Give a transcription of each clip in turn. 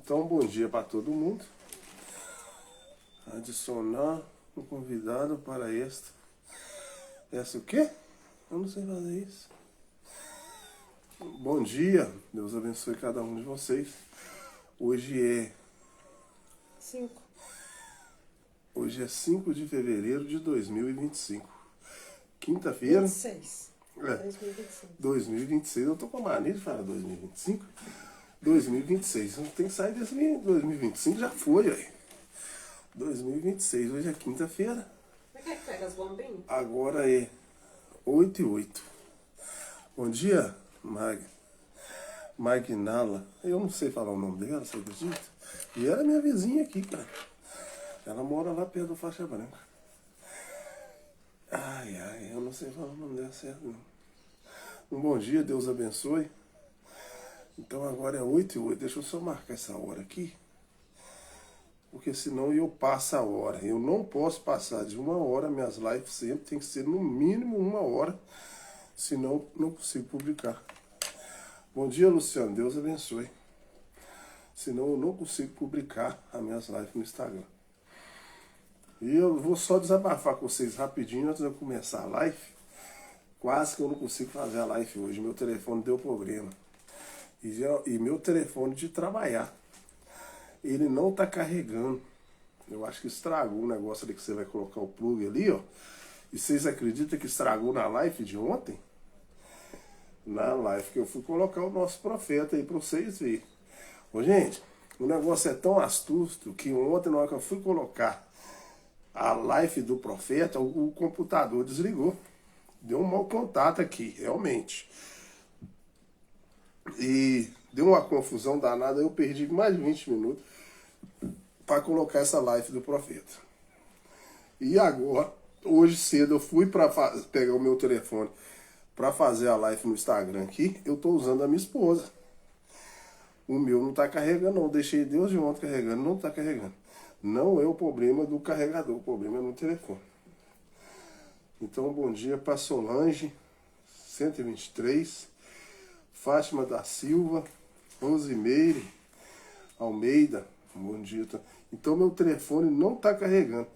Então, bom dia para todo mundo. Adicionar um convidado para esta. Essa o quê? Eu não sei fazer isso. Bom dia, Deus abençoe cada um de vocês. Hoje é 5 de fevereiro de 2025. Quinta-feira. 26. É, 2026. 2026. Eu tô com a mania de falar 2025. 2026. Não tem que sair desse 2025, já foi, aí. 2026. Hoje é quinta-feira. Mas quer que pega as bombinhas? Agora é 8h08. Bom dia, Magnala. Eu não sei falar o nome dela, você acredita? E ela é minha vizinha aqui, cara. Ela mora lá perto do Faixa Branca. Ai, eu não sei falar o nome dela certo, não. Um bom dia, Deus abençoe. Então agora é 8h08. Deixa eu só marcar essa hora aqui. Porque senão eu passo a hora. Eu não posso passar de 1h. Minhas lives sempre tem que ser no mínimo 1h. Senão não consigo publicar. Bom dia, Luciano. Deus abençoe. Senão eu não consigo publicar as minhas lives no Instagram. E eu vou só desabafar com vocês rapidinho antes de eu começar a live. Quase que eu não consigo fazer a live hoje. Meu telefone deu problema. E meu telefone de trabalhar, ele não tá carregando. Eu acho que estragou o negócio ali que você vai colocar o plug ali, ó. E vocês acreditam que estragou na live de ontem? Na live que eu fui colocar o nosso profeta aí pra vocês verem. Ô, gente, o negócio é tão astuto que ontem, na hora que eu fui colocar a live do profeta, o computador desligou. Deu um mau contato aqui, realmente. E deu uma confusão danada, eu perdi mais de 20 minutos para colocar essa live do profeta. E agora, hoje cedo, eu fui para pegar o meu telefone para fazer a live no Instagram aqui, eu tô usando a minha esposa. O meu não tá carregando, não. Deixei Deus de ontem carregando, não tá carregando. Não é o problema do carregador, o problema é no telefone. Então, bom dia para Solange, 123, Fátima da Silva, Rosimeire Almeida, bom dia. Então, meu telefone não tá carregando.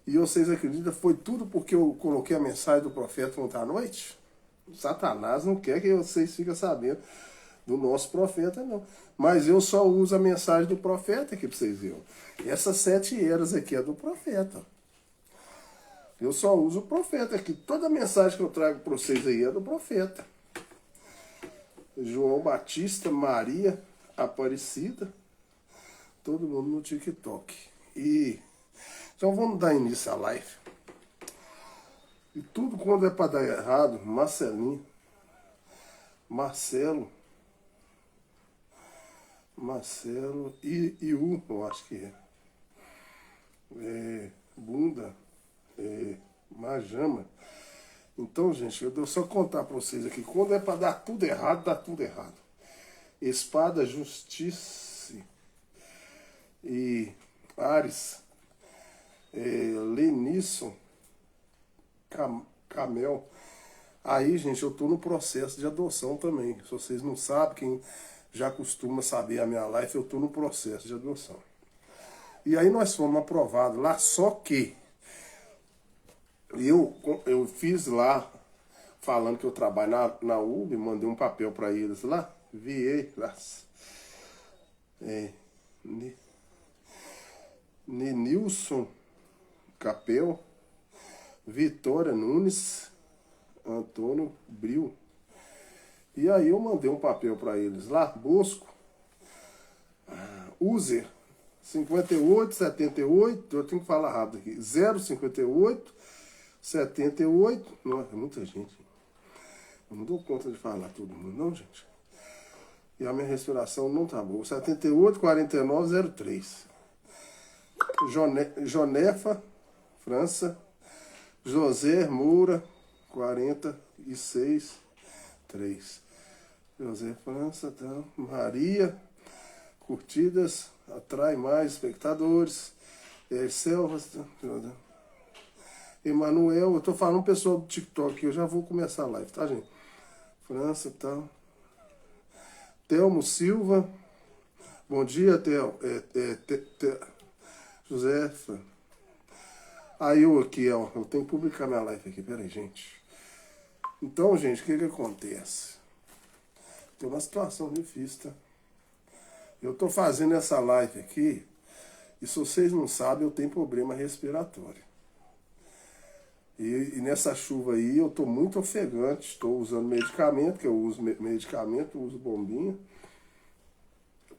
E vocês acreditam, foi tudo porque eu coloquei a mensagem do profeta ontem à noite? Satanás não quer que vocês fiquem sabendo do nosso profeta, não. Mas eu só uso a mensagem do profeta aqui para vocês verem. Essas 7 eras aqui é do profeta. Eu só uso o profeta aqui. Toda mensagem que eu trago para vocês aí é do profeta. João Batista, Maria Aparecida, todo mundo no TikTok. E então vamos dar início à live. E tudo quando é para dar errado, Marcelo e Iu, eu acho que Bunda, Majama. Então, gente, eu devo só contar para vocês aqui, quando é para dar tudo errado, dá tudo errado. Espada, Justiça e Ares, Lenisson, Camel. Aí, gente, eu tô no processo de adoção também. Se vocês não sabem, quem já costuma saber a minha live, eu tô no processo de adoção. E aí nós fomos aprovados lá, só que eu fiz lá, falando que eu trabalho na UB, mandei um papel para eles lá, Nenilson Capel, Vitória Nunes, Antônio Bril. E aí eu mandei um papel para eles lá, Bosco, User, 5878, eu tenho que falar rápido aqui, 058 78, nossa, é muita gente. Eu não dou conta de falar todo mundo, não, gente. E a minha respiração não tá boa. 78 49 03. Jonefa, França. José Moura, 46 3. José França, tá. Maria, curtidas, atrai mais espectadores. Selvas, tá. Emanuel, eu tô falando pessoal do TikTok, eu já vou começar a live, tá, gente? França, tal. Telmo Silva, Bom dia, Theo. Josefa. Aí eu aqui, ó. Eu tenho que publicar minha live aqui. Pera aí, gente. Então, gente, o que acontece? Tem uma situação difícil, tá? Eu tô fazendo essa live aqui e se vocês não sabem, eu tenho problema respiratório. E nessa chuva aí eu tô muito ofegante, estou usando medicamento, que eu uso medicamento, uso bombinha.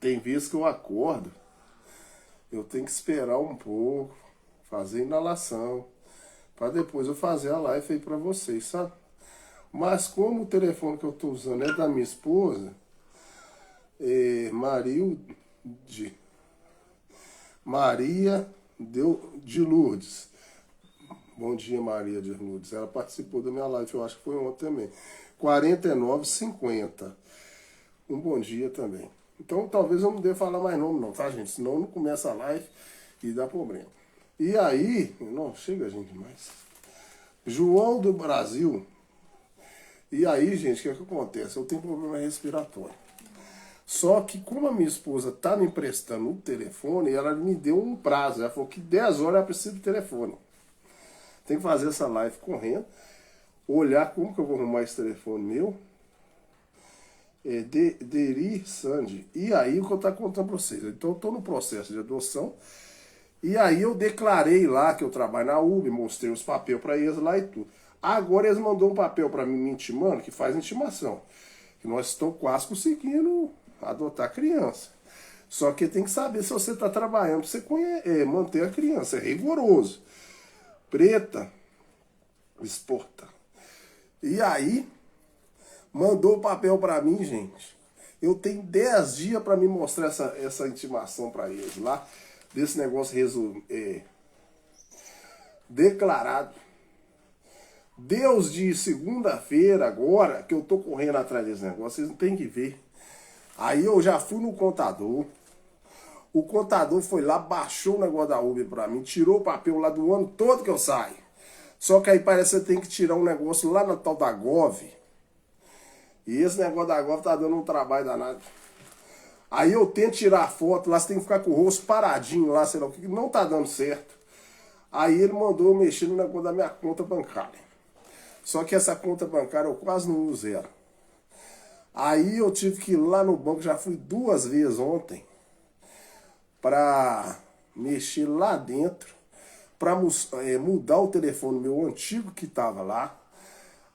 Tem vezes que eu acordo, eu tenho que esperar um pouco, fazer inalação, para depois eu fazer a live aí para vocês, sabe? Mas como o telefone que eu tô usando é da minha esposa, Maria de Lourdes. Bom dia, Maria de Lourdes. Ela participou da minha live, eu acho que foi ontem também. 49,50. Um bom dia também. Então talvez eu não deva falar mais nome não, tá, gente? Senão não começa a live e dá problema. E aí, não, chega gente mais. João do Brasil. E aí, gente, o que acontece? Eu tenho problema respiratório. Só que como a minha esposa tá me emprestando o telefone, ela me deu um prazo. Ela falou que 10 horas ela precisa do telefone. Tem que fazer essa live correndo. Olhar como que eu vou arrumar esse telefone meu. Deri Sandy. E aí o que eu estou contando para vocês. Então eu estou no processo de adoção. E aí eu declarei lá que eu trabalho na UB, mostrei os papéis para eles lá e tudo. Agora eles mandou um papel para mim me intimando, que faz intimação. Que nós estamos quase conseguindo adotar criança. Só que tem que saber se você está trabalhando para você manter a criança. É rigoroso. Preta, exporta. E aí, mandou o papel para mim, gente. Eu tenho 10 dias para me mostrar essa intimação para eles lá. Desse negócio declarado. Deus de segunda-feira agora, que eu tô correndo atrás desse negócio, vocês não tem que ver. Aí eu já fui no contador. O contador foi lá, baixou o negócio da Uber pra mim, tirou o papel lá do ano todo que eu saio. Só que aí parece que você tem que tirar um negócio lá na tal da Gov. E esse negócio da Gov tá dando um trabalho danado. Aí eu tento tirar a foto, lá você tem que ficar com o rosto paradinho lá, sei lá o que, não tá dando certo. Aí ele mandou eu mexer no negócio da minha conta bancária. Só que essa conta bancária eu quase não uso ela. Aí eu tive que ir lá no banco, já fui 2 vezes ontem, para mexer lá dentro, para mudar o telefone meu antigo que estava lá,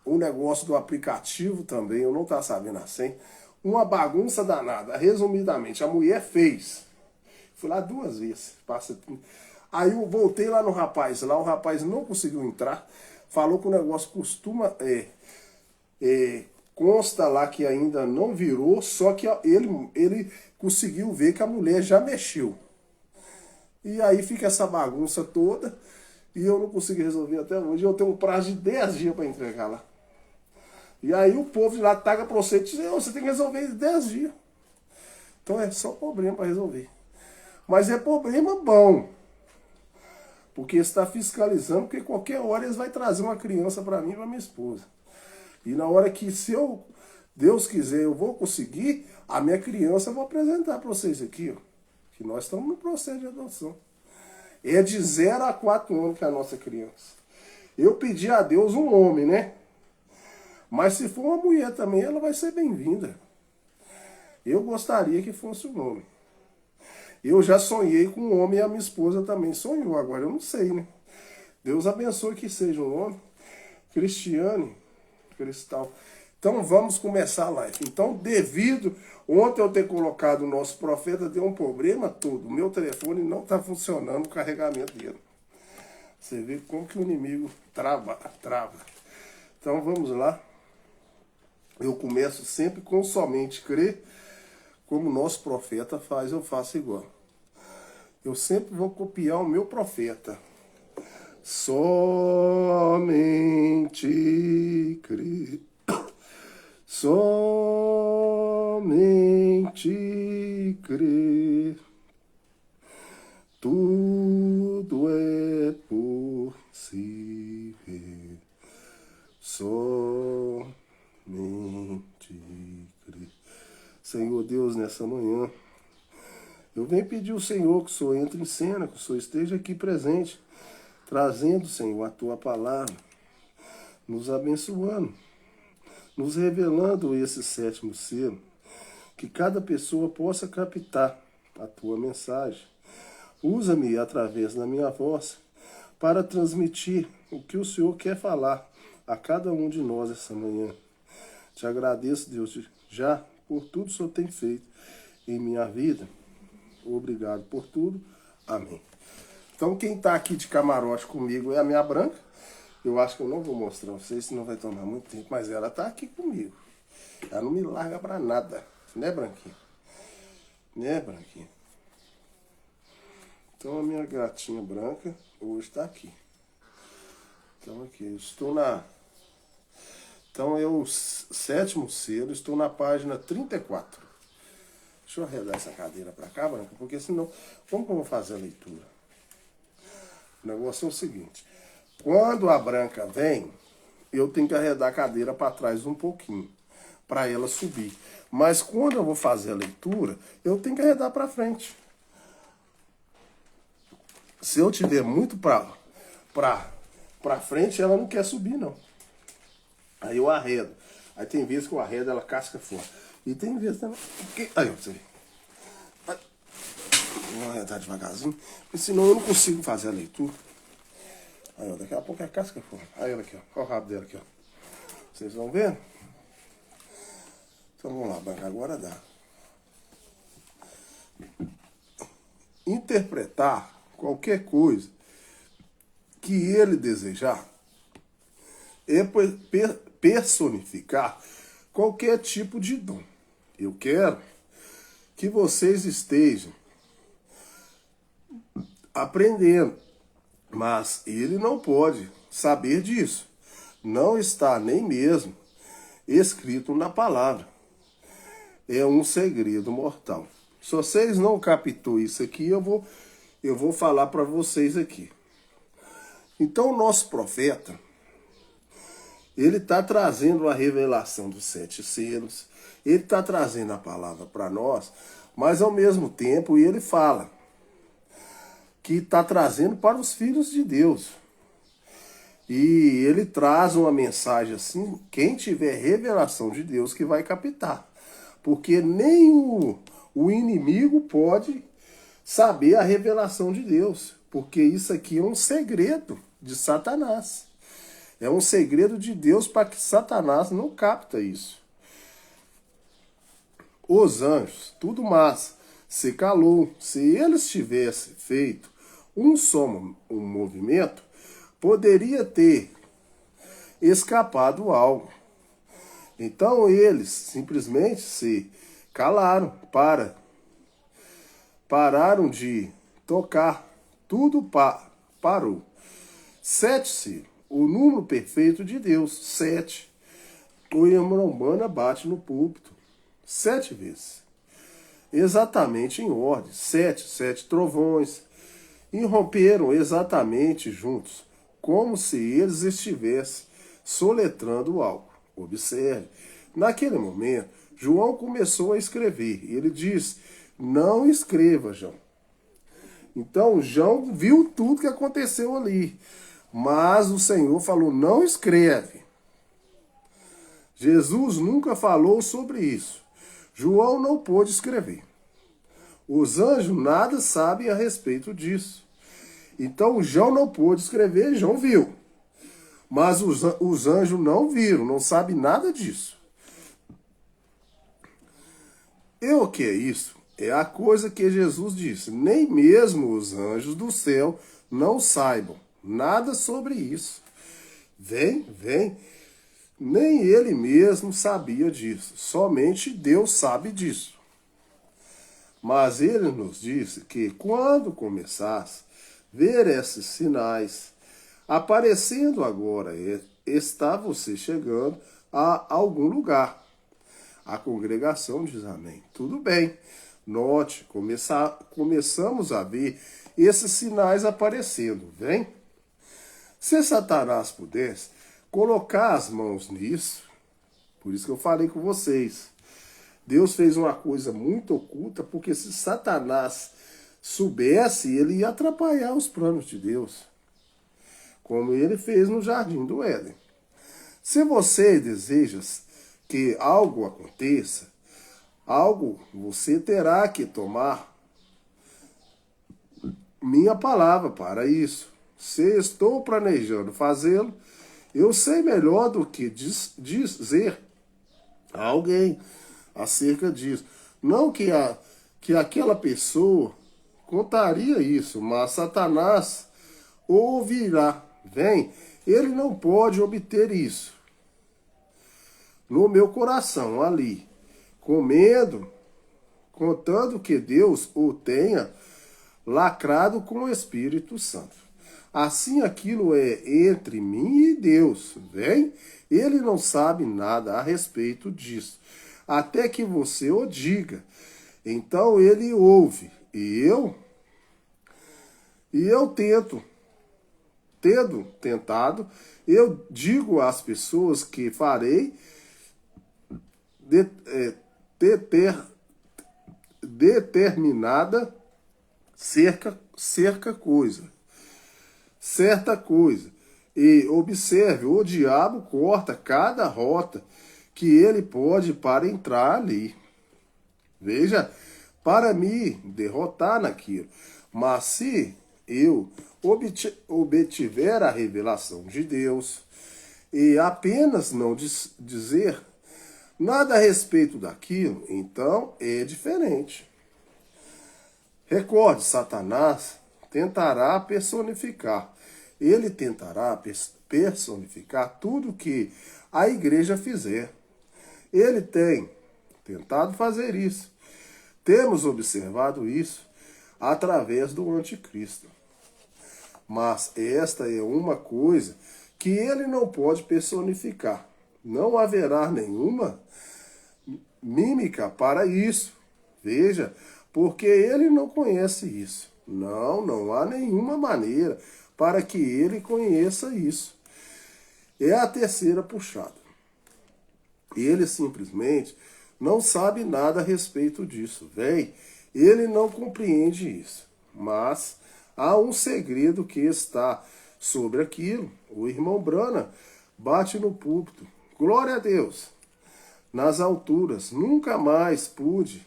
o negócio do aplicativo também, eu não estava sabendo a senha, uma bagunça danada. Resumidamente, a mulher fez. Fui lá 2 vezes. Aí eu voltei lá no rapaz, lá o rapaz não conseguiu entrar, falou que o negócio consta lá que ainda não virou, só que ele conseguiu ver que a mulher já mexeu. E aí fica essa bagunça toda e eu não consegui resolver até hoje. Eu tenho um prazo de 10 dias para entregar lá. E aí o povo de lá taga para você e diz, você tem que resolver em 10 dias. Então é só problema para resolver. Mas é problema bom. Porque está fiscalizando, porque qualquer hora eles vão trazer uma criança para mim e para minha esposa. E na hora que, se Deus quiser, eu vou conseguir, a minha criança eu vou apresentar para vocês aqui, ó. Que nós estamos no processo de adoção. É de 0 a 4 anos que é a nossa criança. Eu pedi a Deus um homem, né? Mas se for uma mulher também, ela vai ser bem-vinda. Eu gostaria que fosse um homem. Eu já sonhei com um homem e a minha esposa também sonhou. Agora eu não sei, né? Deus abençoe que seja um homem. Cristiane, Cristal. Então vamos começar a live. Então, ontem eu ter colocado o nosso profeta, deu um problema todo. O meu telefone não está funcionando o carregamento dele. Você vê como que o inimigo trava. Então vamos lá. Eu começo sempre com somente crer, como o nosso profeta faz, eu faço igual. Eu sempre vou copiar o meu profeta. Somente crer. Somente crer. Tudo é possível. Somente crer. Senhor Deus, nessa manhã, Eu venho pedir ao Senhor que o Senhor entre em cena, que o Senhor esteja aqui presente, trazendo, Senhor, a tua palavra, nos abençoando, nos revelando esse sétimo selo, que cada pessoa possa captar a tua mensagem. Usa-me através da minha voz para transmitir o que o Senhor quer falar a cada um de nós essa manhã. Te agradeço, Deus, já por tudo que o Senhor tem feito em minha vida. Obrigado por tudo. Amém. Então, quem está aqui de camarote comigo é a minha branca. Eu acho que eu não vou mostrar a vocês, senão vai tomar muito tempo. Mas ela está aqui comigo. Ela não me larga para nada. Né, Branquinha? Né, Branquinha? Então, a minha gatinha branca hoje está aqui. Então, aqui, eu estou na... Então, o sétimo selo, estou na página 34. Deixa eu arredar essa cadeira para cá, Branca, porque senão... Como que eu vou fazer a leitura? O negócio é o seguinte. Quando a Branca vem, eu tenho que arredar a cadeira para trás um pouquinho, para ela subir. Mas quando eu vou fazer a leitura, eu tenho que arredar para frente. Se eu tiver muito para frente, ela não quer subir, não. Aí eu arredo. Aí tem vezes que eu arredo, ela casca fora. E tem vezes também... Aí, você vê. Vou arredar devagarzinho, porque senão eu não consigo fazer a leitura. Aí, ó, daqui a pouco é casca fora. Aí ela aqui, ó. Olha o rabo dela aqui, ó. Vocês estão vendo? Então vamos lá, Branca, agora dá. Interpretar qualquer coisa que ele desejar é personificar qualquer tipo de dom. Eu quero que vocês estejam aprendendo, mas ele não pode saber disso. Não está nem mesmo escrito na palavra. É um segredo mortal. Se vocês não captou isso aqui, eu vou falar para vocês aqui. Então, o nosso profeta, ele está trazendo a revelação dos 7 selos, ele está trazendo a palavra para nós, mas ao mesmo tempo ele fala que está trazendo para os filhos de Deus. E ele traz uma mensagem assim, quem tiver revelação de Deus que vai captar. Porque nem o inimigo pode saber a revelação de Deus. Porque isso aqui é um segredo de Satanás. É um segredo de Deus para que Satanás não capta isso. Os anjos, tudo mais, se calou. Se eles tivessem feito um movimento, poderia ter escapado algo. Então eles simplesmente se calaram, pararam de tocar, tudo parou. 7 selos, o número perfeito de Deus, 7. O irmão Umbanda bate no púlpito 7 vezes, exatamente em ordem, 7 trovões, irromperam exatamente juntos, como se eles estivessem soletrando algo. Observe, naquele momento, João começou a escrever. Ele diz, não escreva, João. Então, João viu tudo que aconteceu ali. Mas o Senhor falou, não escreve. Jesus nunca falou sobre isso. João não pôde escrever. Os anjos nada sabem a respeito disso. Então, João não pôde escrever, João viu. Mas os anjos não viram, não sabem nada disso. E o que é isso? É a coisa que Jesus disse. Nem mesmo os anjos do céu não saibam nada sobre isso. Vem. Nem ele mesmo sabia disso. Somente Deus sabe disso. Mas ele nos disse que quando começasse a ver esses sinais aparecendo agora, está você chegando a algum lugar. A congregação diz amém. Tudo bem. Note, começamos a ver esses sinais aparecendo, vem? Se Satanás pudesse colocar as mãos nisso, por isso que eu falei com vocês, Deus fez uma coisa muito oculta, porque se Satanás soubesse, ele ia atrapalhar os planos de Deus, como ele fez no Jardim do Éden. Se você deseja que algo aconteça, algo você terá que tomar minha palavra para isso. Se estou planejando fazê-lo, eu sei melhor do que dizer a alguém acerca disso. Não que aquela pessoa contaria isso, mas Satanás ouvirá. Vem, ele não pode obter isso no meu coração ali, com medo, contando que Deus o tenha lacrado com o Espírito Santo. Assim aquilo é entre mim e Deus, vem? Ele não sabe nada a respeito disso, até que você o diga. Então ele ouve, e eu tendo tentado, eu digo às pessoas que farei determinada certa coisa. E observe, o diabo corta cada rota que ele pode para entrar ali. Veja, para me derrotar naquilo. Mas se eu obtiver a revelação de Deus e apenas não dizer nada a respeito daquilo, então é diferente. Recorde, Satanás tentará personificar. Ele tentará personificar tudo que a igreja fizer. Ele tem tentado fazer isso. Temos observado isso através do anticristo. Mas esta é uma coisa que ele não pode personificar. Não haverá nenhuma mímica para isso. Veja, porque ele não conhece isso. Não há nenhuma maneira para que ele conheça isso. É a terceira puxada. Ele simplesmente não sabe nada a respeito disso. Ele não compreende isso. Mas há um segredo que está sobre aquilo. O irmão Branham bate no púlpito. Glória a Deus. Nas alturas, nunca mais pude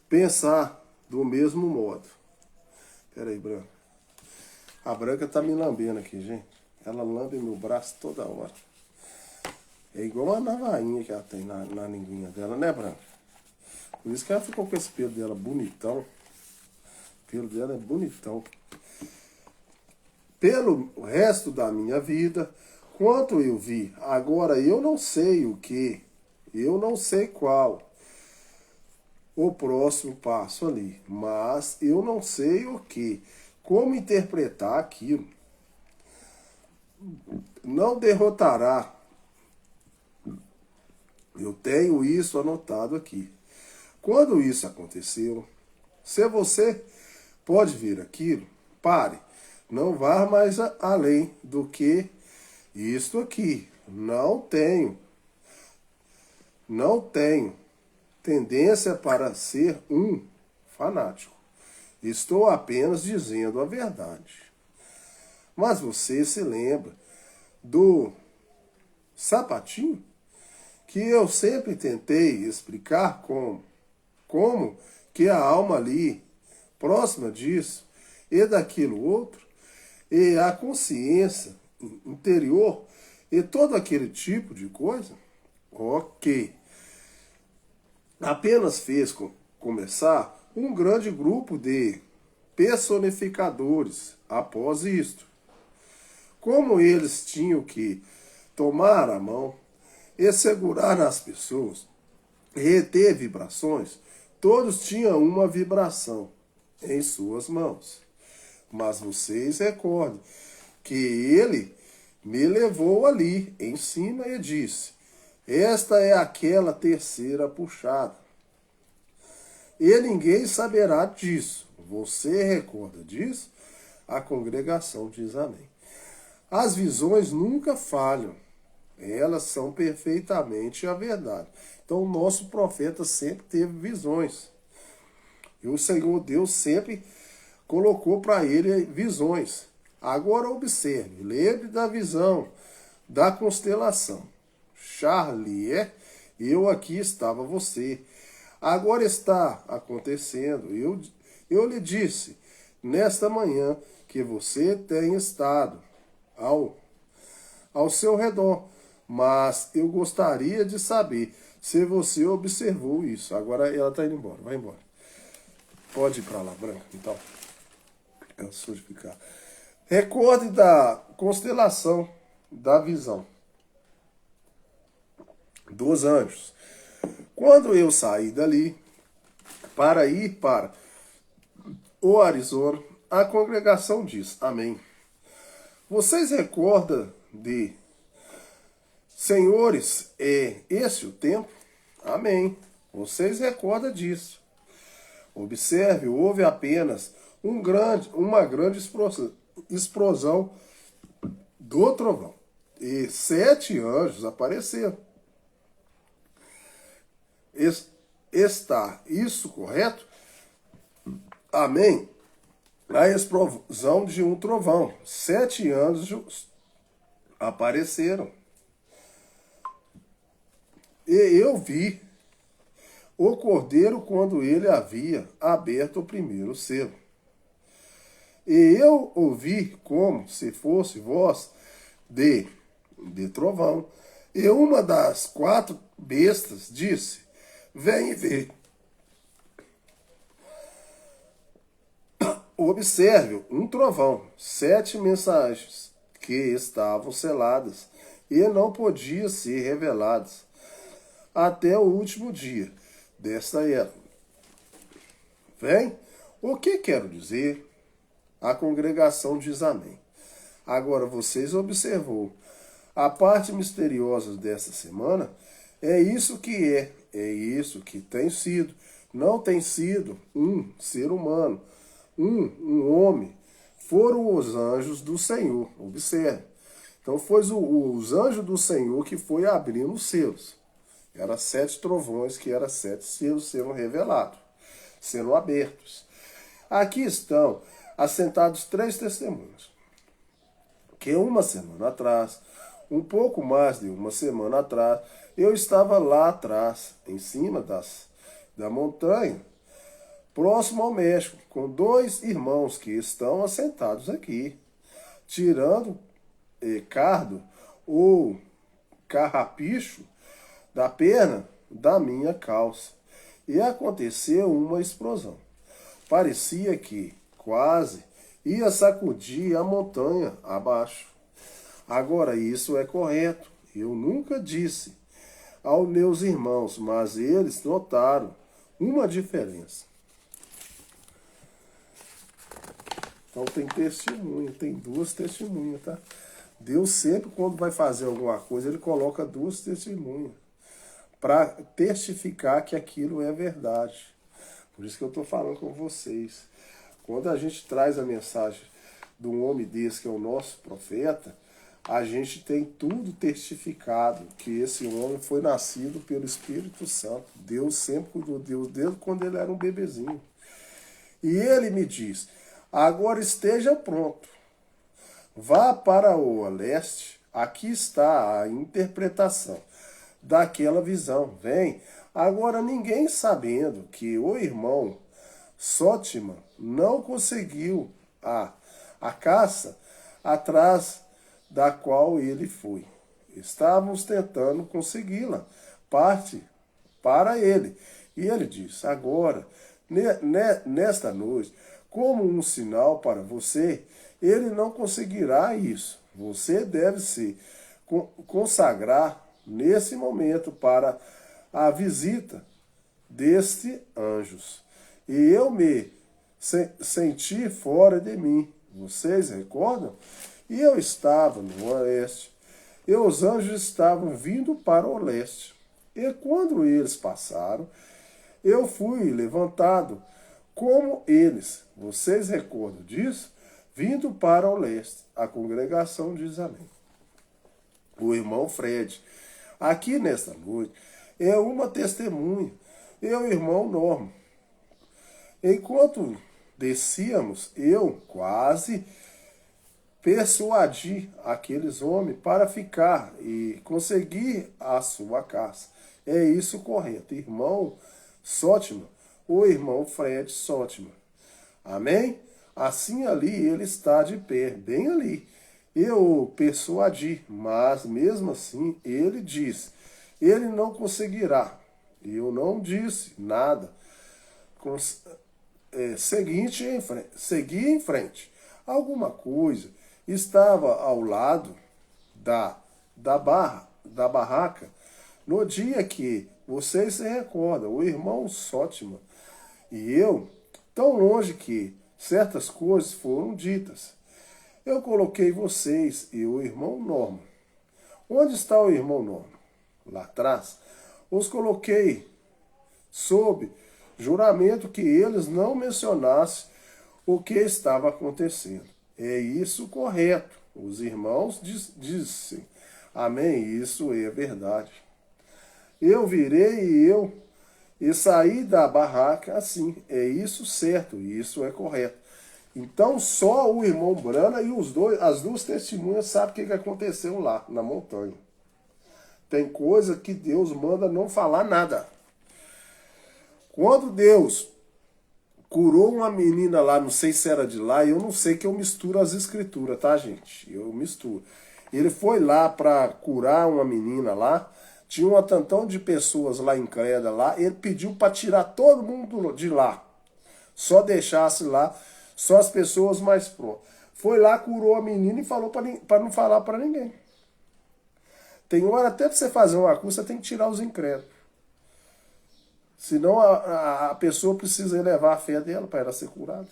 pensar do mesmo modo. Peraí, Branca. A Branca tá me lambendo aqui, gente. Ela lambe meu braço toda hora. É igual a navainha que ela tem na linguinha dela, né, Branca? Por isso que ela ficou com esse pelo dela bonitão. O pelo dela é bonitão. Pelo resto da minha vida, quanto eu vi, agora eu não sei o que, eu não sei qual o próximo passo ali, mas eu não sei o que, como interpretar aquilo. Não derrotará. Eu tenho isso anotado aqui. Quando isso aconteceu, se você pode ver aquilo, pare. Não vá mais além do que isto aqui. Não tenho tendência para ser um fanático. Estou apenas dizendo a verdade. Mas você se lembra do sapatinho? Que eu sempre tentei explicar como que a alma ali, próxima disso e daquilo outro, e a consciência interior e todo aquele tipo de coisa, ok. Apenas fez começar um grande grupo de personificadores após isto. Como eles tinham que tomar a mão e segurar nas pessoas, reter vibrações, todos tinham uma vibração em suas mãos. Mas vocês recordem que ele me levou ali em cima e disse: esta é aquela terceira puxada. E ninguém saberá disso. Você recorda disso? A congregação diz amém. As visões nunca falham. Elas são perfeitamente a verdade. Então, o nosso profeta sempre teve visões. E o Senhor Deus sempre colocou para ele visões. Agora observe, lembre da visão da constelação. Charlie, eu aqui estava você. Agora está acontecendo. Eu lhe disse nesta manhã que você tem estado ao seu redor. Mas eu gostaria de saber se você observou isso. Agora ela está indo embora. Vai embora. Pode ir para lá, Branca. Então, cansou de ficar. Recorde da constelação da visão dos anjos. Quando eu saí dali para ir para o Arizona, a congregação diz, amém. Vocês recordam de, senhores, é esse o tempo? Amém. Vocês recordam disso. Observe, houve apenas uma grande explosão do trovão. E 7 anjos apareceram. Está isso correto? Amém. A explosão de um trovão. 7 anjos apareceram. E eu vi o cordeiro quando ele havia aberto o primeiro selo. E eu ouvi como se fosse voz de trovão. E uma das 4 bestas disse, vem e vê. Observe um trovão, 7 mensagens que estavam seladas e não podiam ser reveladas até o último dia desta era. Vem? O que quero dizer? A congregação diz amém. Agora vocês observou a parte misteriosa dessa semana? É isso que tem sido. Não tem sido um ser humano, um homem. Foram os anjos do Senhor. Observe. Então foi os anjos do Senhor que foi abrindo os selos. Eram 7 trovões, que eram 7 selos sendo revelados, sendo abertos. Aqui estão assentados 3 testemunhos. Que uma semana atrás, um pouco mais de uma semana atrás, eu estava lá atrás, em cima da montanha, próximo ao México, com 2 irmãos que estão assentados aqui, tirando cardo ou carrapicho da perna da minha calça. E aconteceu uma explosão. Parecia que quase ia sacudir a montanha abaixo. Agora, isso é correto. Eu nunca disse aos meus irmãos, mas eles notaram uma diferença. Então tem testemunha, tem 2 testemunhas, tá? Deus sempre, quando vai fazer alguma coisa, ele coloca 2 testemunhas para testificar que aquilo é verdade. Por isso que eu estou falando com vocês. Quando a gente traz a mensagem de um homem desse, que é o nosso profeta, a gente tem tudo testificado, que esse homem foi nascido pelo Espírito Santo. Deus sempre cuidou Deus desde quando ele era um bebezinho. E ele me diz, agora esteja pronto. Vá para o leste, aqui está a interpretação daquela visão. Vem. Agora ninguém sabendo que o irmão Sótima não conseguiu a caça atrás da qual ele foi. Estávamos tentando consegui-la, parte para ele. E ele disse, agora, nesta noite, como um sinal para você, ele não conseguirá isso. Você deve se consagrar nesse momento para a visita destes anjos. E eu me senti fora de mim. Vocês recordam? E eu estava no oeste. E os anjos estavam vindo para o leste. E quando eles passaram, eu fui levantado como eles. Vocês recordam disso? Vindo para o leste. A congregação diz amém. o irmão Fred, aqui nesta noite, é uma testemunha. Eu, irmão Norma, enquanto descíamos, eu quase persuadi aqueles homens para ficar e conseguir a sua casa. É isso correto. Irmão Sótima, o irmão Fred Sótima. Amém? Assim ali ele está de pé, bem ali. Eu o persuadi, mas mesmo assim ele disse, ele não conseguirá. Eu não disse nada. Segui em frente. Alguma coisa estava ao lado da barraca. No dia que vocês se recordam, o irmão Sótima e eu, tão longe que certas coisas foram ditas. Eu coloquei vocês e o irmão Norman. Onde está o irmão Norman? Lá atrás. Os coloquei sob juramento que eles não mencionassem o que estava acontecendo. É isso correto. Os irmãos dizem, amém, isso é verdade. Eu virei e saí da barraca assim. É isso certo, isso é correto. Então só o irmão Brana e as duas testemunhas sabem o que aconteceu lá na montanha. Tem coisa que Deus manda não falar nada. Quando Deus curou uma menina lá, não sei se era de lá, eu não sei que eu misturo as escrituras, tá, gente? Eu misturo. Ele foi lá para curar uma menina lá, tinha um tantão de pessoas lá em Creda lá, ele pediu para tirar todo mundo de lá. Só deixasse lá, só as pessoas mais próximas. Foi lá, curou a menina e falou para não falar para ninguém. Tem hora até para você fazer uma cura, você tem que tirar os incrédulos. Senão a pessoa precisa elevar a fé dela para ela ser curada.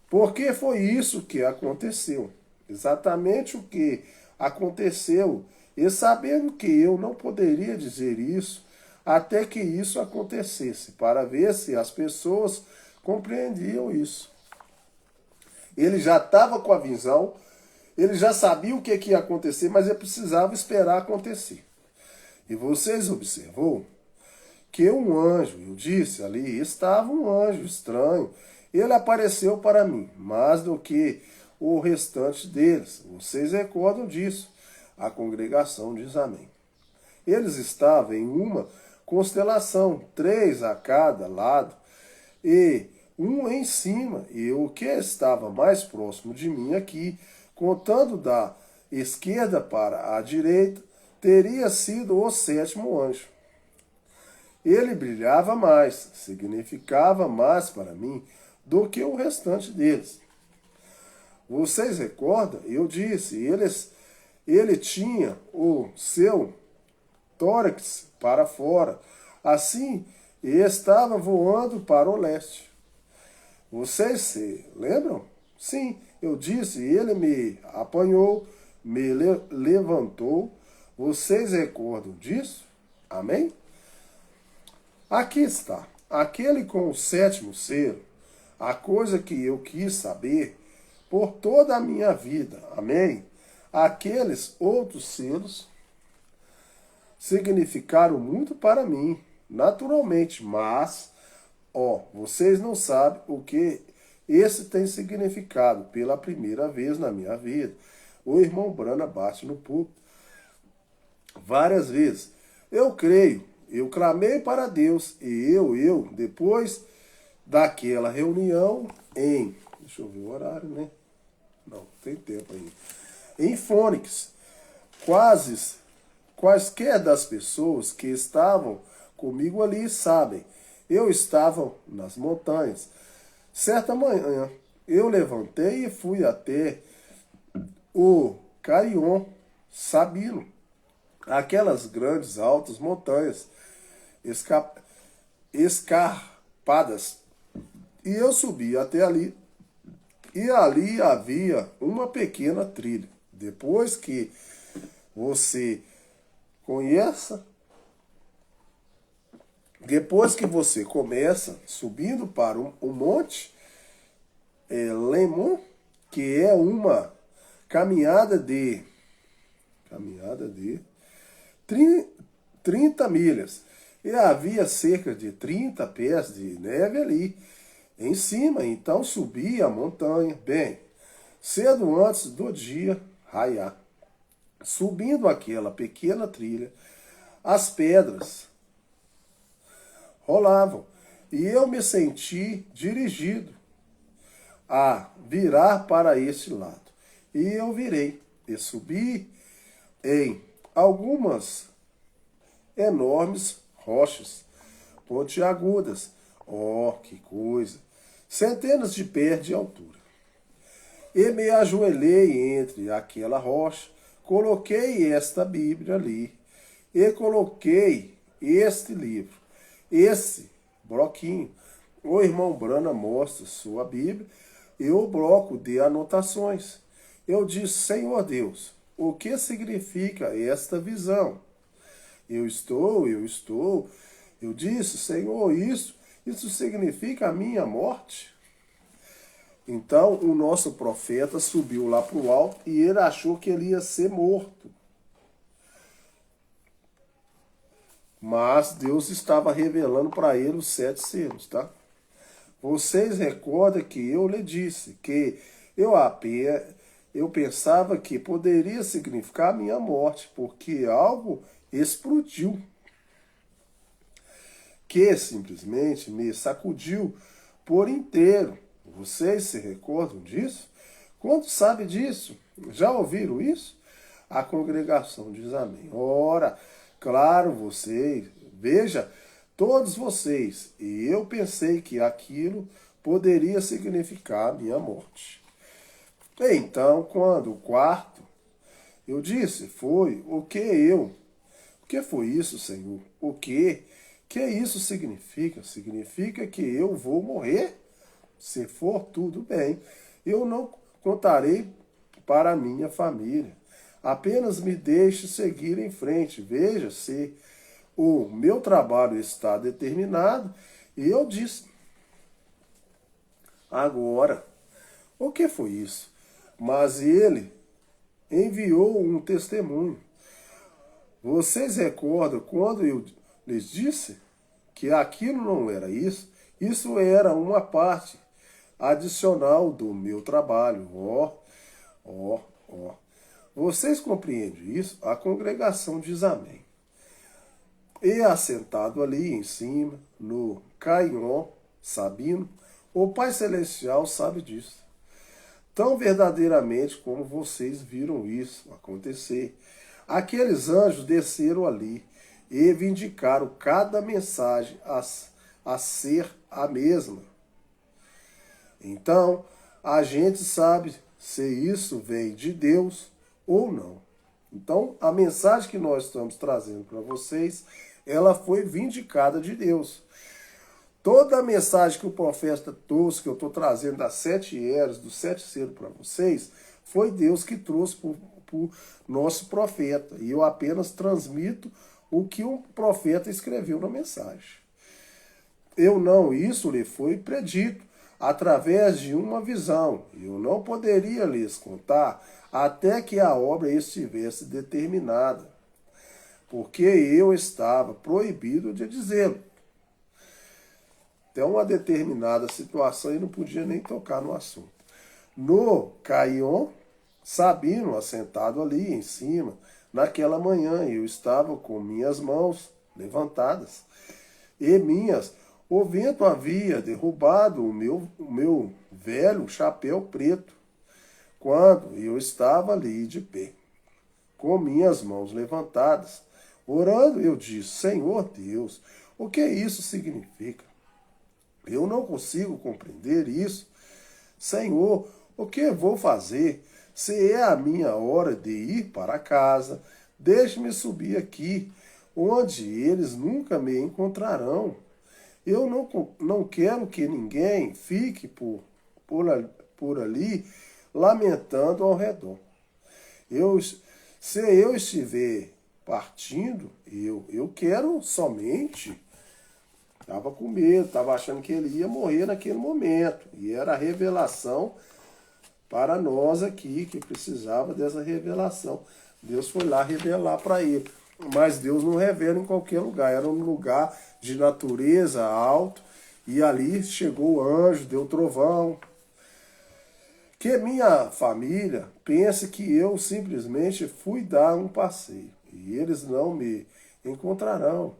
Porque foi isso que aconteceu. Exatamente o que aconteceu. E sabendo que eu não poderia dizer isso até que isso acontecesse, para ver se as pessoas compreendiam isso. Ele já estava com a visão, ele já sabia o que ia acontecer, mas ele precisava esperar acontecer. E vocês observou que um anjo, eu disse ali, estava um anjo estranho. Ele apareceu para mim, mais do que o restante deles. Vocês recordam disso? A congregação diz amém. Eles estavam em uma constelação, 3 a cada lado, e um em cima, e o que estava mais próximo de mim aqui, contando da esquerda para a direita, teria sido o 7º anjo. Ele brilhava mais, significava mais para mim do que o restante deles. Vocês recordam? Eu disse, ele tinha o seu tórax para fora, assim, e estava voando para o leste. Vocês se lembram? Sim, eu disse, ele me apanhou, me levantou. Vocês recordam disso? Amém? Aqui está, aquele com o 7º selo, a coisa que eu quis saber por toda a minha vida, amém? Aqueles outros selos significaram muito para mim, naturalmente, mas, vocês não sabem o que esse tem significado pela primeira vez na minha vida. O irmão Brana bate no púlpito várias vezes. Eu creio. Eu clamei para Deus e depois daquela reunião deixa eu ver o horário, né? Não, tem tempo ainda. Em Fônix, quaisquer das pessoas que estavam comigo ali sabem, eu estava nas montanhas. Certa manhã, eu levantei e fui até o Carion Sabino, aquelas grandes altas montanhas escarpadas. E eu subi até ali, e ali havia uma pequena trilha. Depois que você começa subindo para o monte Lemon, que é uma caminhada de caminhada de 30 milhas. E havia cerca de 30 pés de neve ali em cima. Então subi a montanha, bem, cedo antes do dia raiar. Subindo aquela pequena trilha, as pedras rolavam e eu me senti dirigido a virar para este lado. E eu virei e subi em algumas enormes rochas pontiagudas. Oh, que coisa! Centenas de pés de altura. E me ajoelhei entre aquela rocha, coloquei esta Bíblia ali e coloquei este livro, esse bloquinho. O irmão Brana mostra sua Bíblia e o bloco de anotações. Eu disse, Senhor Deus, o que significa esta visão? Eu disse, Senhor, isso significa a minha morte? Então o nosso profeta subiu lá para o alto e ele achou que ele ia ser morto. Mas Deus estava revelando para ele os 7 selos, tá? Vocês recordam que eu lhe disse que eu pensava que poderia significar a minha morte, porque algo explodiu, que simplesmente me sacudiu por inteiro. Vocês se recordam disso? Quantos sabem disso? Já ouviram isso? A congregação diz amém. Ora, claro, vocês, veja, todos vocês, e eu pensei que aquilo poderia significar a minha morte. Então, quando o quarto, eu disse, foi o que foi isso, Senhor? O que isso significa? Significa que eu vou morrer? Se for tudo bem, eu não contarei para a minha família. Apenas me deixe seguir em frente. Veja se o meu trabalho está determinado. E eu disse, agora, o que foi isso? Mas ele enviou um testemunho. Vocês recordam quando eu lhes disse que aquilo não era isso? Isso era uma parte adicional do meu trabalho. Vocês compreendem isso? A congregação diz amém. E assentado ali em cima, no Caion Sabino, o Pai Celestial sabe disso. Tão verdadeiramente como vocês viram isso acontecer. Aqueles anjos desceram ali e vindicaram cada mensagem a ser a mesma. Então, a gente sabe se isso vem de Deus ou não. Então, a mensagem que nós estamos trazendo para vocês, ela foi vindicada de Deus. Toda a mensagem que o profeta trouxe, que eu estou trazendo das 7 eras, dos 7 selos para vocês, foi Deus que trouxe para o nosso profeta. E eu apenas transmito o que o profeta escreveu na mensagem. Isso lhe foi predito através de uma visão. Eu não poderia lhes contar até que a obra estivesse determinada, porque eu estava proibido de dizê-lo. Até uma determinada situação e não podia nem tocar no assunto. No Caion Sabino, assentado ali em cima, naquela manhã, eu estava com minhas mãos levantadas e o vento havia derrubado o meu velho chapéu preto, quando eu estava ali de pé, com minhas mãos levantadas. Orando, eu disse, Senhor Deus, o que isso significa? Eu não consigo compreender isso. Senhor, o que vou fazer? Se é a minha hora de ir para casa, deixe-me subir aqui, onde eles nunca me encontrarão. Eu não quero que ninguém fique por ali lamentando ao redor. Se eu estiver partindo, eu quero somente... Estava com medo, estava achando que ele ia morrer naquele momento. E era a revelação para nós aqui, que precisava dessa revelação. Deus foi lá revelar para ele. Mas Deus não revela em qualquer lugar. Era um lugar de natureza alto. E ali chegou o anjo, deu trovão. Que minha família pense que eu simplesmente fui dar um passeio. E eles não me encontrarão.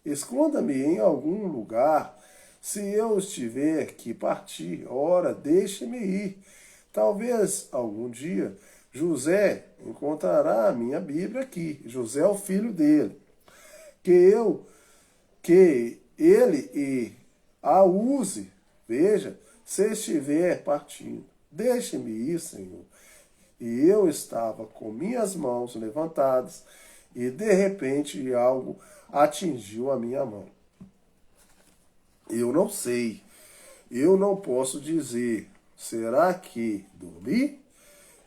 Esconda-me em algum lugar. Se eu estiver que partir, ora, deixe-me ir. Talvez algum dia José encontrará a minha Bíblia aqui. José é o filho dele. Que ele e a use, veja, se estiver partindo. Deixe-me ir, Senhor. E eu estava com minhas mãos levantadas e de repente algo atingiu a minha mão. Eu não sei, eu não posso dizer. Será que dormi?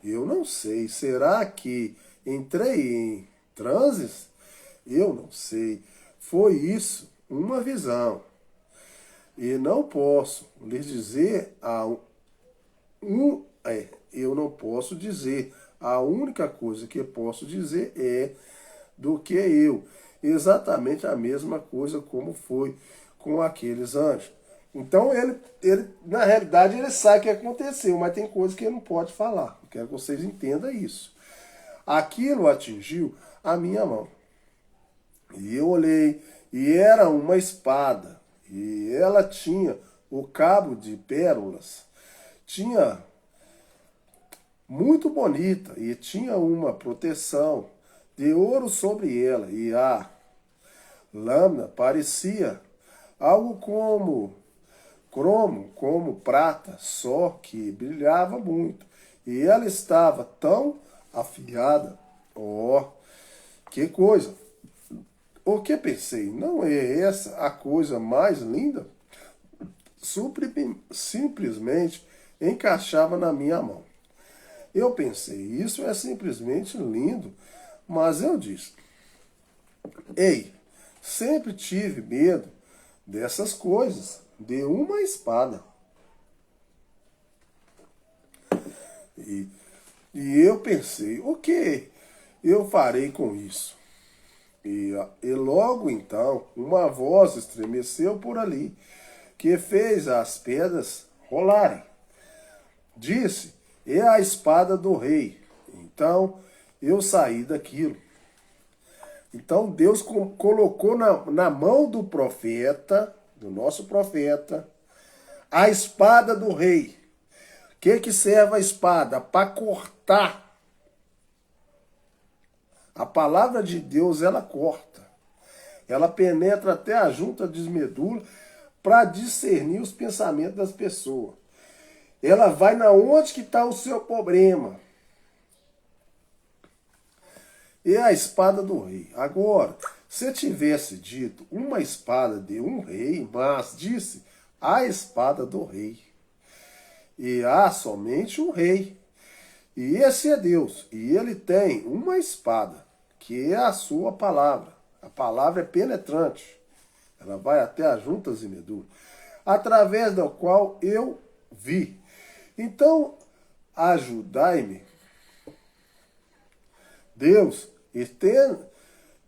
Eu não sei. Será que entrei em transes? Eu não sei. Foi isso, uma visão. E não posso lhes dizer eu não posso dizer. A única coisa que posso dizer é do que eu. Exatamente a mesma coisa como foi com aqueles anjos. Então ele na realidade ele sabe o que aconteceu, mas tem coisas que ele não pode falar. Eu quero que vocês entendam isso. Aquilo atingiu a minha mão. E eu olhei, e era uma espada. E ela tinha o cabo de pérolas. Tinha muito bonita e tinha uma proteção de ouro sobre ela. E a lâmina parecia algo como cromo, como prata, só que brilhava muito. E ela estava tão afiada. Oh, que coisa! O que pensei? Não é essa a coisa mais linda? Simplesmente encaixava na minha mão. Eu pensei, isso é simplesmente lindo, mas eu disse, ei, sempre tive medo dessas coisas, de uma espada. E eu pensei, o que eu farei com isso? E logo então, uma voz estremeceu por ali, que fez as pedras rolarem. Disse, é a espada do rei. Então, eu saí daquilo. Então, Deus colocou na mão do profeta, do nosso profeta, a espada do rei. O que serve a espada? Para cortar. A palavra de Deus, ela corta. Ela penetra até a junta de medula para discernir os pensamentos das pessoas. Ela vai na onde que está o seu problema. E a espada do rei. Agora, se tivesse dito uma espada de um rei, mas disse a espada do rei. E há somente um rei. E esse é Deus. E ele tem uma espada, que é a sua palavra. A palavra é penetrante. Ela vai até as juntas e medulas, através da qual eu vi. Então, ajudai-me. Deus,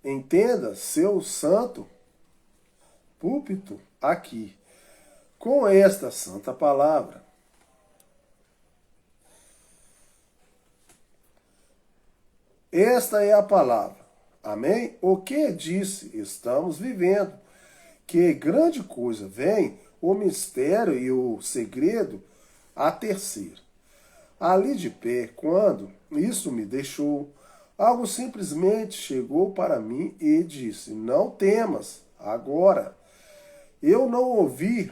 entenda seu santo púlpito aqui, com esta santa palavra. Esta é a palavra. Amém? O que disse? Estamos vivendo. Que grande coisa vem, o mistério e o segredo a terceira. Ali de pé, quando isso me deixou, algo simplesmente chegou para mim e disse, não temas, agora. Eu não ouvi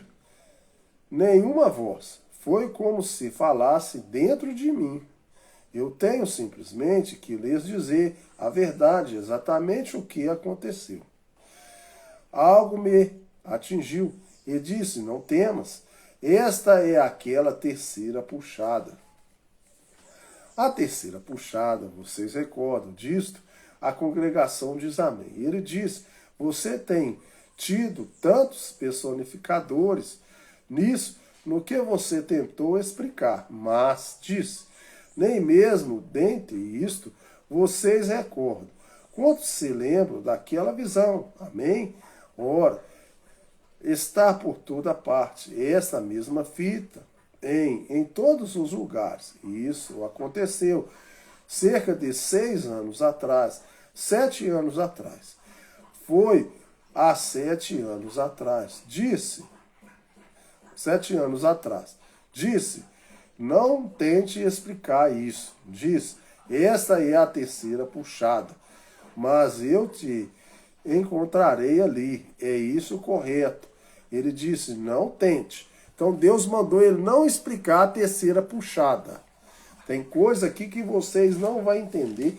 nenhuma voz. Foi como se falasse dentro de mim. Eu tenho simplesmente que lhes dizer a verdade, exatamente o que aconteceu. Algo me atingiu e disse, não temas, esta é aquela terceira puxada. A terceira puxada, vocês recordam disto? A congregação diz amém. E ele diz, você tem tido tantos personificadores nisso, no que você tentou explicar, mas diz, nem mesmo dentre isto vocês recordam. Quantos se lembram daquela visão? Amém? Ora, está por toda parte essa mesma fita, em todos os lugares. E isso aconteceu cerca de 6 anos atrás, 7 anos atrás. Foi há 7 anos atrás. Disse, 7 anos atrás. Disse, não tente explicar isso. Disse, esta é a terceira puxada, mas eu te encontrarei ali. É isso correto. Ele disse, não tente. Então Deus mandou ele não explicar a terceira puxada. Tem coisa aqui que vocês não vão entender,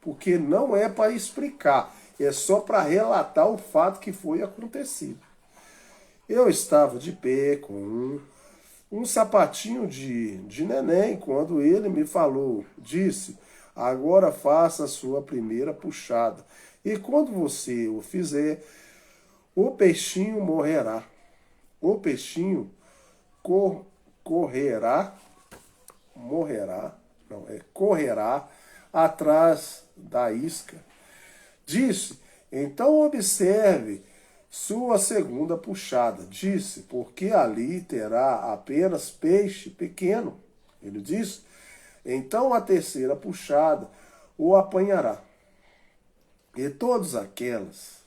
porque não é para explicar. É só para relatar o fato que foi acontecido. Eu estava de pé com um sapatinho de neném, quando ele me falou, disse, agora faça a sua primeira puxada. E quando você o fizer, o peixinho morrerá. O peixinho correrá atrás da isca. Disse, então observe sua segunda puxada. Disse, porque ali terá apenas peixe pequeno. Ele disse, então a terceira puxada o apanhará. E todos aqueles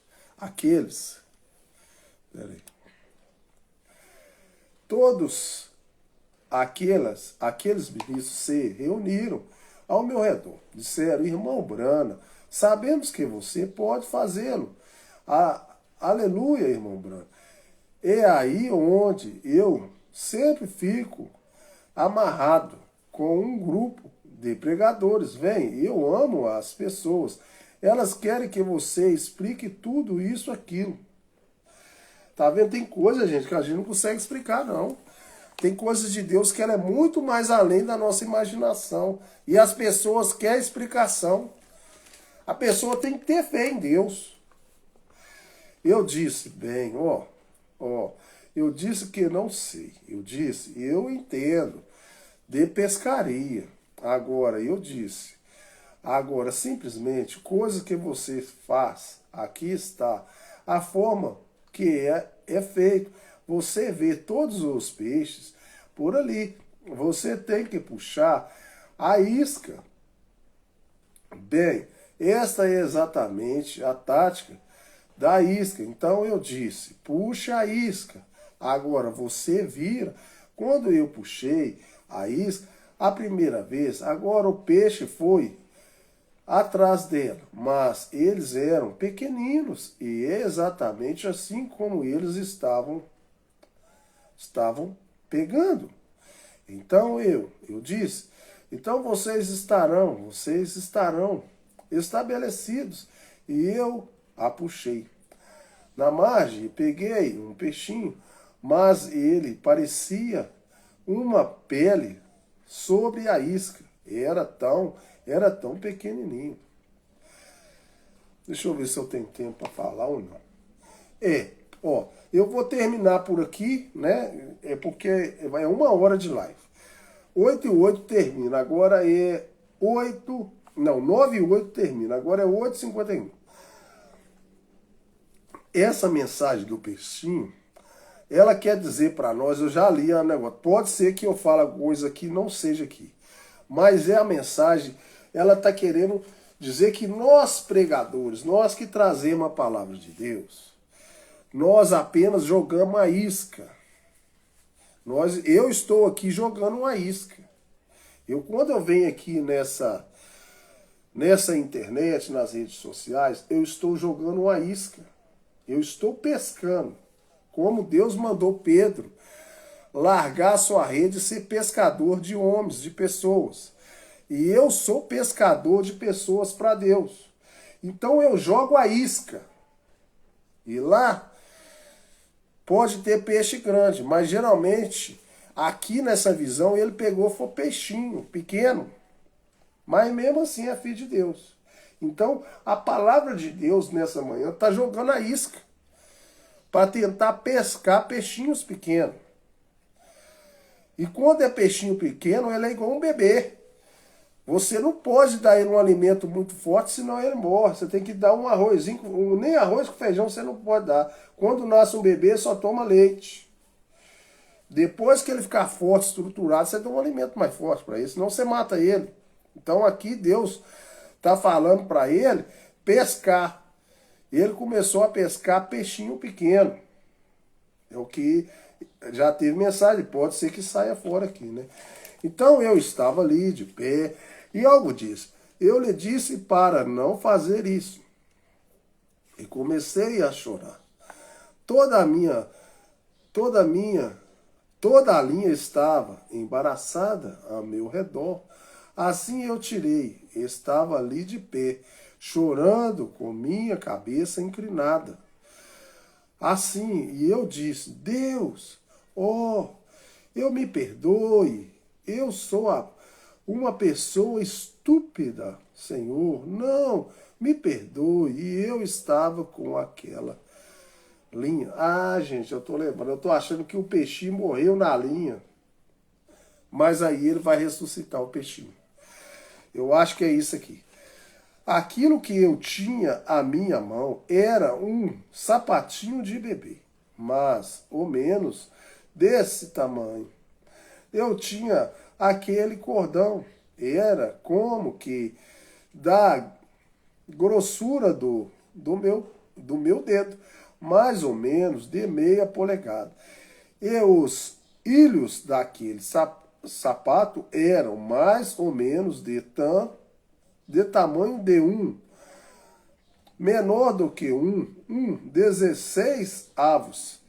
ministros se reuniram ao meu redor. Disseram, irmão Brana, sabemos que você pode fazê-lo. Aleluia, irmão Brana. É aí onde eu sempre fico amarrado com um grupo de pregadores. Vem, eu amo as pessoas. Elas querem que você explique tudo isso, aquilo. Tá vendo? Tem coisa, gente, que a gente não consegue explicar, não. Tem coisas de Deus que ela é muito mais além da nossa imaginação. E as pessoas querem explicação. A pessoa tem que ter fé em Deus. Eu disse, bem, eu disse que não sei. Eu disse, eu entendo de pescaria. Agora, simplesmente, coisa que você faz, aqui está, a forma que é feito. Você vê todos os peixes por ali. Você tem que puxar a isca. Bem, esta é exatamente a tática da isca. Então eu disse, puxa a isca. Agora você vira. Quando eu puxei a isca, a primeira vez, agora o peixe foi atrás dela, mas eles eram pequeninos e é exatamente assim como eles estavam pegando. Então eu disse, então vocês estarão estabelecidos. E eu a puxei. Na margem peguei um peixinho, mas ele parecia uma pele sobre a isca. Era tão pequenininho. Deixa eu ver se eu tenho tempo para falar ou não. Eu vou terminar por aqui, né? É porque é 1 hora de live. 8h08 termina. Agora é 9h08 termina. Agora é 8h51. Essa mensagem do peixinho, ela quer dizer para nós, eu já li o negócio. Pode ser que eu fale coisa que não seja aqui. Mas é a mensagem, ela está querendo dizer que nós pregadores, nós que trazemos a palavra de Deus, nós apenas jogamos a isca. Eu estou aqui jogando uma isca. Quando eu venho aqui nessa internet, nas redes sociais, eu estou jogando uma isca. Eu estou pescando. Como Deus mandou Pedro largar a sua rede e ser pescador de homens, de pessoas. E eu sou pescador de pessoas para Deus. Então eu jogo a isca. E lá pode ter peixe grande, mas geralmente aqui nessa visão ele pegou foi peixinho pequeno. Mas mesmo assim é filho de Deus. Então a palavra de Deus nessa manhã está jogando a isca para tentar pescar peixinhos pequenos. E quando é peixinho pequeno, ele é igual um bebê. Você não pode dar ele um alimento muito forte, senão ele morre. Você tem que dar um arrozinho, nem arroz com feijão você não pode dar. Quando nasce um bebê, só toma leite. Depois que ele ficar forte, estruturado, você dá um alimento mais forte para ele, senão você mata ele. Então aqui Deus está falando para ele pescar. Ele começou a pescar peixinho pequeno. É o que já teve mensagem, pode ser que saia fora aqui, né? Então eu estava ali de pé e algo disse. Eu lhe disse para não fazer isso. E comecei a chorar. Toda a linha estava embaraçada ao meu redor. Assim eu tirei, estava ali de pé, chorando com minha cabeça inclinada. Assim, e eu disse, Deus, eu me perdoe, eu sou uma pessoa estúpida, Senhor, não, me perdoe. E eu estava com aquela linha. Ah, gente, eu tô lembrando, eu tô achando que o peixinho morreu na linha, mas aí ele vai ressuscitar o peixinho. Eu acho que é isso aqui. Aquilo que eu tinha à minha mão era um sapatinho de bebê, mas ou menos desse tamanho. Eu tinha aquele cordão, era como que da grossura do meu dedo, mais ou menos de meia polegada. E os ilhos daquele sapato eram mais ou menos de tamanho de menor do que 16 avos,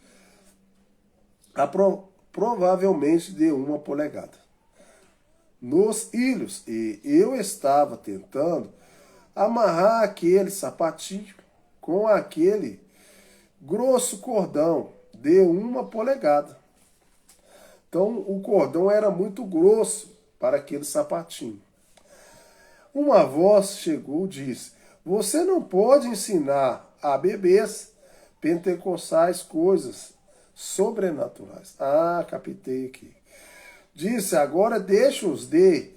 provavelmente de 1 polegada. Nos ilhos, e eu estava tentando amarrar aquele sapatinho com aquele grosso cordão de 1 polegada. Então o cordão era muito grosso para aquele sapatinho. Uma voz chegou e disse, você não pode ensinar a bebês pentecostais coisas sobrenaturais. Ah, captei aqui. Disse, agora deixa-os de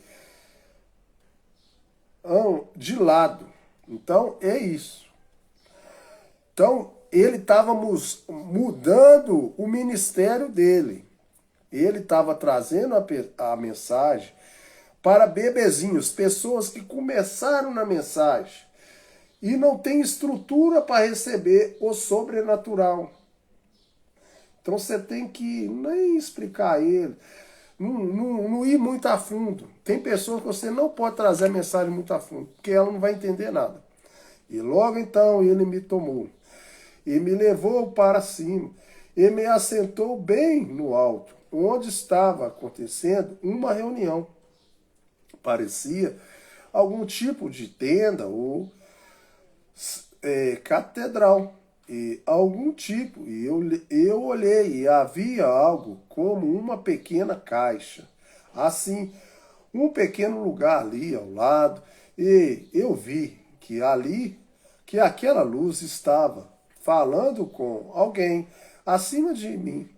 lado. Então, é isso. Então, ele estava mudando o ministério dele. Ele estava trazendo a mensagem para bebezinhos, pessoas que começaram na mensagem e não tem estrutura para receber o sobrenatural. Então você tem que nem explicar a ele, não ir muito a fundo. Tem pessoas que você não pode trazer a mensagem muito a fundo, porque ela não vai entender nada. E logo então ele me tomou e me levou para cima e me assentou bem no alto, onde estava acontecendo uma reunião. Parecia algum tipo de tenda ou catedral, e algum tipo. E eu olhei e havia algo como uma pequena caixa, assim, um pequeno lugar ali ao lado, e eu vi que aquela luz estava falando com alguém acima de mim.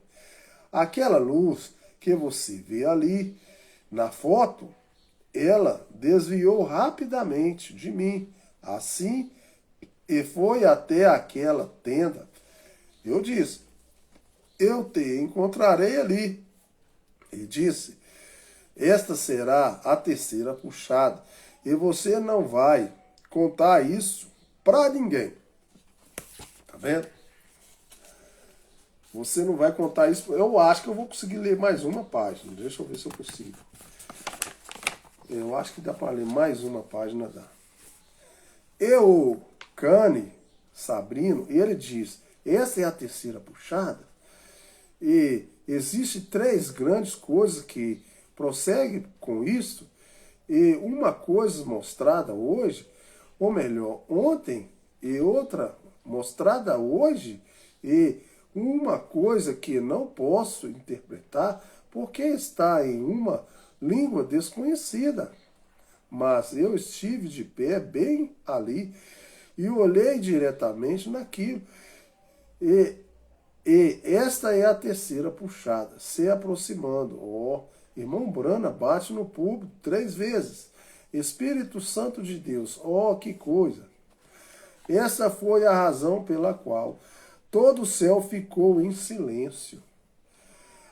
Aquela luz que você vê ali na foto, ela desviou rapidamente de mim, assim, e foi até aquela tenda. Eu disse, eu te encontrarei ali. E disse, esta será a terceira puxada, e você não vai contar isso para ninguém. Tá vendo? Você não vai contar isso. Eu acho que eu vou conseguir ler mais uma página. Deixa eu ver se eu consigo. Eu acho que dá para ler mais uma página, dá. Eu, Cane Sabrino, ele diz, essa é a terceira puxada, e existe 3 grandes coisas que prosseguem com isso, e uma coisa mostrada hoje, ou melhor, ontem, e outra mostrada hoje, e uma coisa que não posso interpretar, porque está em uma língua desconhecida. Mas eu estive de pé bem ali e olhei diretamente naquilo. E esta é a terceira puxada, se aproximando. Irmão Brana bate no público 3 vezes. Espírito Santo de Deus. Oh, que coisa! Essa foi a razão pela qual todo o céu ficou em silêncio.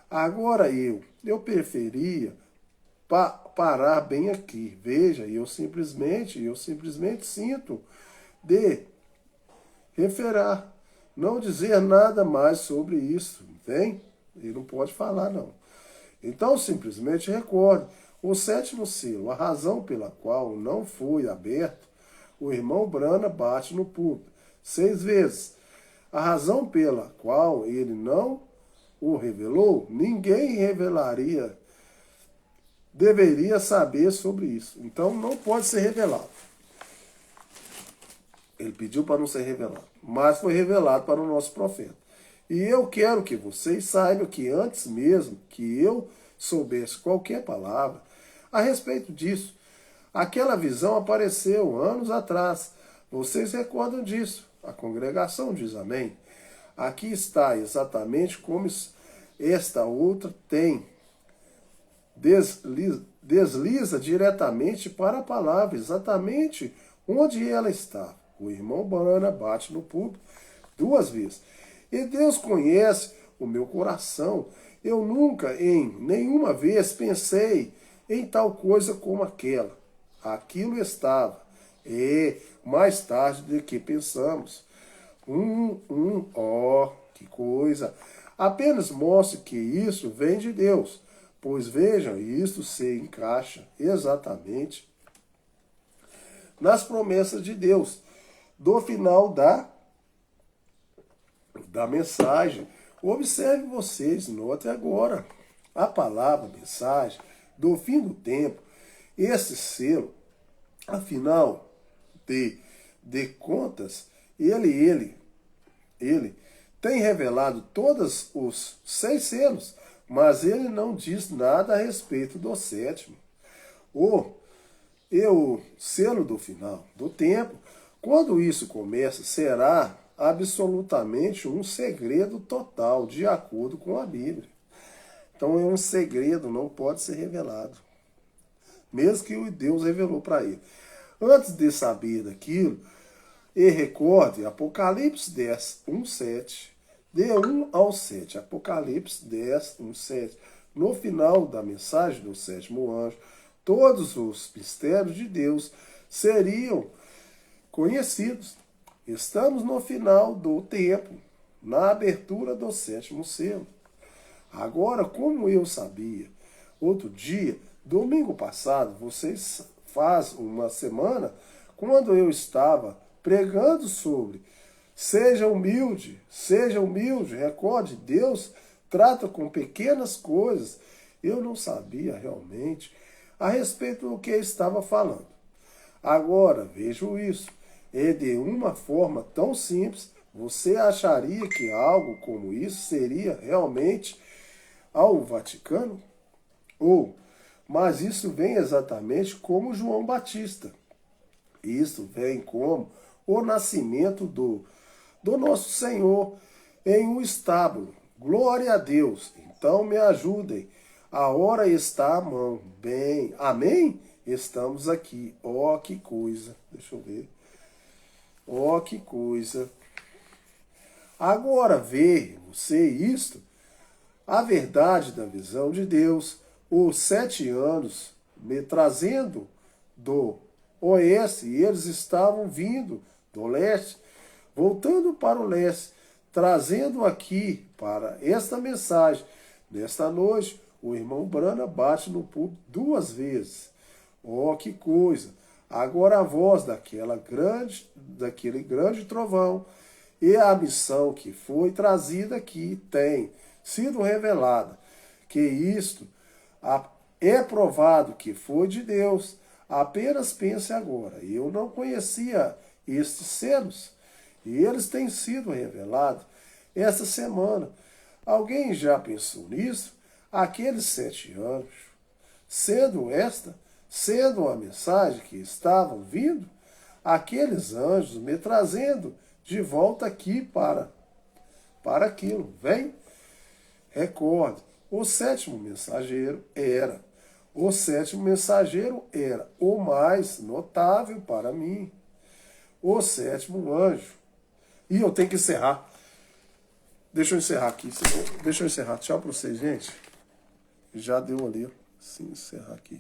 Agora eu preferia parar bem aqui. Veja, eu simplesmente sinto de referar, não dizer nada mais sobre isso, entende? Ele não pode falar, não. Então, simplesmente recorde, o sétimo selo, a razão pela qual não foi aberto, o irmão Brana bate no púlpito 6 vezes. A razão pela qual ele não o revelou, ninguém revelaria, deveria saber sobre isso. Então, não pode ser revelado. Ele pediu para não ser revelado, mas foi revelado para o nosso profeta. E eu quero que vocês saibam que antes mesmo que eu soubesse qualquer palavra a respeito disso, aquela visão apareceu anos atrás. Vocês recordam disso? A congregação diz amém. Aqui está exatamente como esta outra tem. Desliza diretamente para a palavra, exatamente onde ela está. O irmão Brana bate no púlpito 2 vezes. E Deus conhece o meu coração. Eu nunca, em nenhuma vez, pensei em tal coisa como aquela. Aquilo estava. Mais tarde do que pensamos. Que coisa. Apenas mostre que isso vem de Deus. Pois vejam, isso se encaixa exatamente nas promessas de Deus. Do final da mensagem. Observe vocês, note agora. A palavra mensagem do fim do tempo, esse selo, afinal de contas, ele tem revelado todos os 6 selos, mas ele não diz nada a respeito do sétimo. O selo do final do tempo, quando isso começa, será absolutamente um segredo total, de acordo com a Bíblia. Então é um segredo, não pode ser revelado. Mesmo que o Deus revelou para ele. Antes de saber daquilo, e recorde Apocalipse 10, 1, 7. De 1 ao 7. Apocalipse 10, 1, 7. No final da mensagem do sétimo anjo, todos os mistérios de Deus seriam conhecidos. Estamos no final do tempo, na abertura do sétimo selo. Agora, como eu sabia, outro dia, domingo passado, vocês faz uma semana, quando eu estava pregando sobre seja humilde, recorde, Deus trata com pequenas coisas. Eu não sabia realmente a respeito do que estava falando. Agora, vejo isso. E de uma forma tão simples, você acharia que algo como isso seria realmente ao Vaticano? Mas isso vem exatamente como João Batista. Isso vem como o nascimento do nosso Senhor em um estábulo. Glória a Deus. Então me ajudem. A hora está à mão. Bem, amém? Estamos aqui. Ó, que coisa. Deixa eu ver. Ó, que coisa. Agora vê você isto, a verdade da visão de Deus, os 7 anos me trazendo do oeste, e eles estavam vindo do leste, voltando para o leste, trazendo aqui para esta mensagem. Nesta noite, o irmão Brana bate no púlpito 2 vezes. Oh, que coisa! Agora a voz daquele grande trovão e a missão que foi trazida aqui tem sido revelada. Que isto é provado que foi de Deus. Apenas pense agora. Eu não conhecia estes selos e eles têm sido revelados essa semana. Alguém já pensou nisso? Aqueles 7 anos, sendo a mensagem que estavam vindo, aqueles anjos me trazendo de volta aqui para aquilo. Vem, recorde, o 7º mensageiro era O sétimo mensageiro era o mais notável para mim. O sétimo anjo. E eu tenho que encerrar. Deixa eu encerrar aqui. Deixa eu encerrar. Tchau para vocês, gente. Já deu ali, ó. Sim, encerrar aqui.